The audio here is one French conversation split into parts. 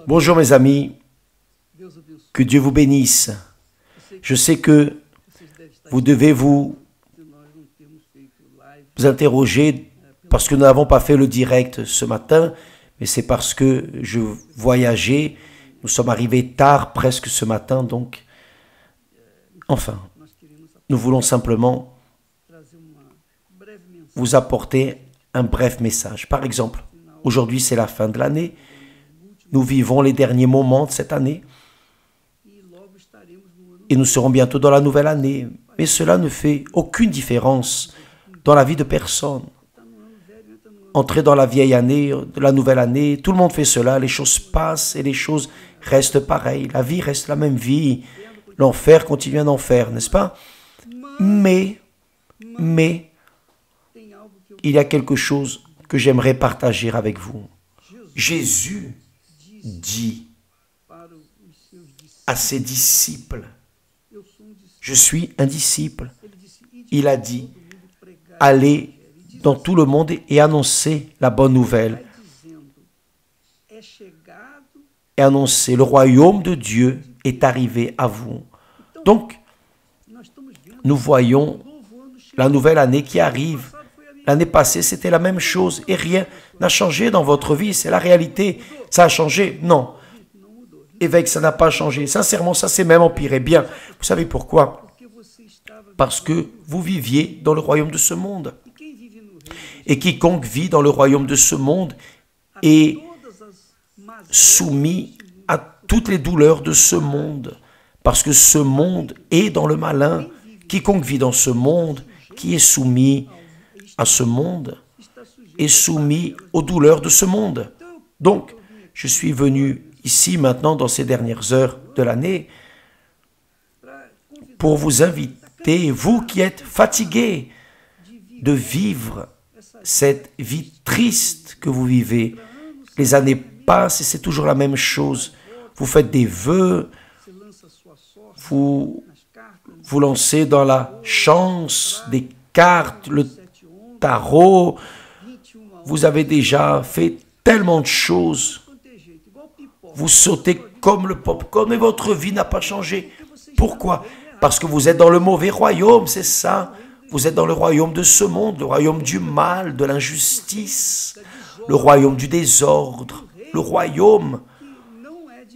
Bonjour mes amis, que Dieu vous bénisse. Je sais que vous devez vous interroger parce que nous n'avons pas fait le direct ce matin, mais c'est parce que je voyageais. Nous sommes arrivés tard, presque ce matin, donc enfin, nous voulons simplement vous apporter un bref message. Par exemple, aujourd'hui c'est la fin de l'année, nous vivons les derniers moments de cette année et nous serons bientôt dans la nouvelle année. Mais cela ne fait aucune différence dans la vie de personne. Entrer dans la vieille année, de la nouvelle année, tout le monde fait cela, les choses passent et les choses restent pareilles. La vie reste la même vie, l'enfer continue un enfer, n'est-ce pas? Mais, il y a quelque chose que j'aimerais partager avec vous. Jésus dit à ses disciples, je suis un disciple. Il a dit, allez dans tout le monde et annoncer la bonne nouvelle. Et annoncer, le royaume de Dieu est arrivé à vous. Donc, nous voyons la nouvelle année qui arrive. L'année passée, c'était la même chose et rien n'a changé dans votre vie. C'est la réalité. Ça a changé? Non. Évêque, ça n'a pas changé. Sincèrement, ça s'est même empiré. Bien, vous savez pourquoi? Parce que vous viviez dans le royaume de ce monde. Et quiconque vit dans le royaume de ce monde est soumis à toutes les douleurs de ce monde. Parce que ce monde est dans le malin. Quiconque vit dans ce monde, qui est soumis à ce monde, est soumis aux douleurs de ce monde. Donc, je suis venu ici maintenant dans ces dernières heures de l'année pour vous inviter, vous qui êtes fatigués de vivre cette vie triste que vous vivez. Les années passent et c'est toujours la même chose. Vous faites des vœux, vous lancez dans la chance, des cartes, le tarot. Vous avez déjà fait tellement de choses. Vous sautez comme le popcorn, mais votre vie n'a pas changé. Pourquoi? Parce que vous êtes dans le mauvais royaume, c'est ça. Vous êtes dans le royaume de ce monde, le royaume du mal, de l'injustice, le royaume du désordre, le royaume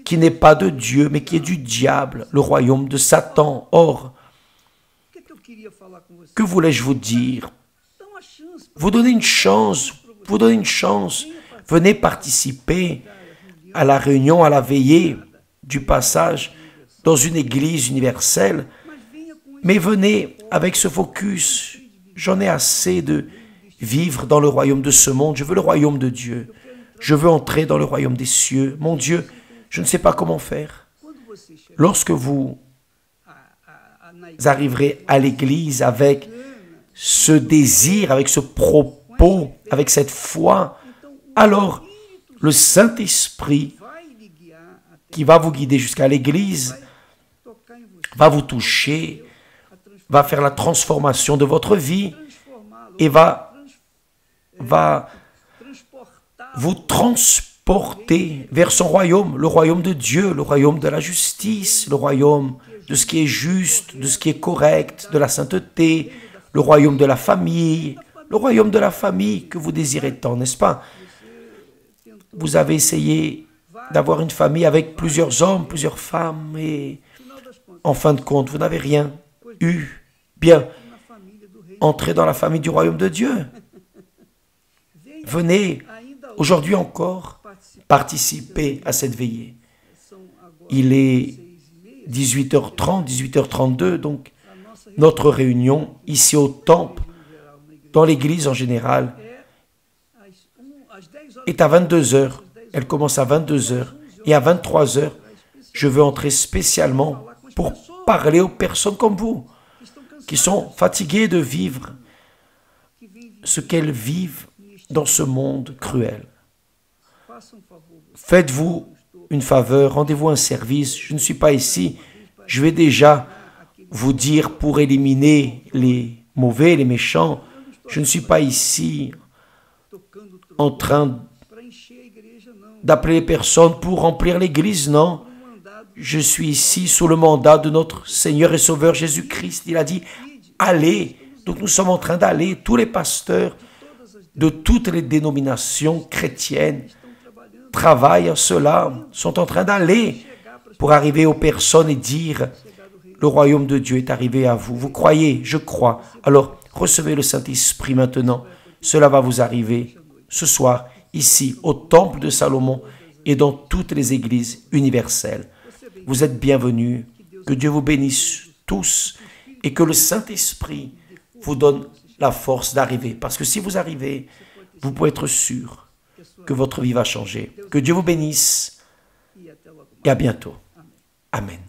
qui n'est pas de Dieu, mais qui est du diable, le royaume de Satan. Or, que voulais-je vous dire? Vous donnez une chance, venez participer à la réunion, à la veillée du passage dans une église universelle, mais venez avec ce focus. J'en ai assez de vivre dans le royaume de ce monde, je veux le royaume de Dieu. Je veux entrer dans le royaume des cieux. Mon Dieu, je ne sais pas comment faire. Lorsque vous arriverez à l'église avec ce désir, avec ce propos, avec cette foi, alors le Saint-Esprit qui va vous guider jusqu'à l'église va vous toucher, va faire la transformation de votre vie et va vous transporter vers son royaume, le royaume de Dieu, le royaume de la justice, le royaume de ce qui est juste, de ce qui est correct, de la sainteté, le royaume de la famille, le royaume de la famille que vous désirez tant, n'est-ce pas? Vous avez essayé d'avoir une famille avec plusieurs hommes, plusieurs femmes, et en fin de compte, vous n'avez rien eu. Bien, entrez dans la famille du royaume de Dieu. Venez, aujourd'hui encore, participer à cette veillée. Il est 18h30, 18h32, donc notre réunion ici au temple, dans l'église en général, est à 22h. Elle commence à 22h. Et à 23h, je veux entrer spécialement pour parler aux personnes comme vous, qui sont fatiguées de vivre ce qu'elles vivent dans ce monde cruel. Faites-vous une faveur, rendez-vous un service. Je ne suis pas ici. Je vais déjà vous dire pour éliminer les mauvais, les méchants. Je ne suis pas ici en train d'appeler les personnes pour remplir l'église, non. Je suis ici sous le mandat de notre Seigneur et Sauveur Jésus-Christ. Il a dit, allez. Donc nous sommes en train d'aller, tous les pasteurs de toutes les dénominations chrétiennes travaillent à cela, sont en train d'aller pour arriver aux personnes et dire, le royaume de Dieu est arrivé à vous. Vous croyez? Je crois. Alors, recevez le Saint-Esprit maintenant. Cela va vous arriver ce soir, ici, au Temple de Salomon et dans toutes les églises universelles. Vous êtes bienvenus. Que Dieu vous bénisse tous et que le Saint-Esprit vous donne la force d'arriver. Parce que si vous arrivez, vous pouvez être sûr que votre vie va changer. Que Dieu vous bénisse et à bientôt. Amen.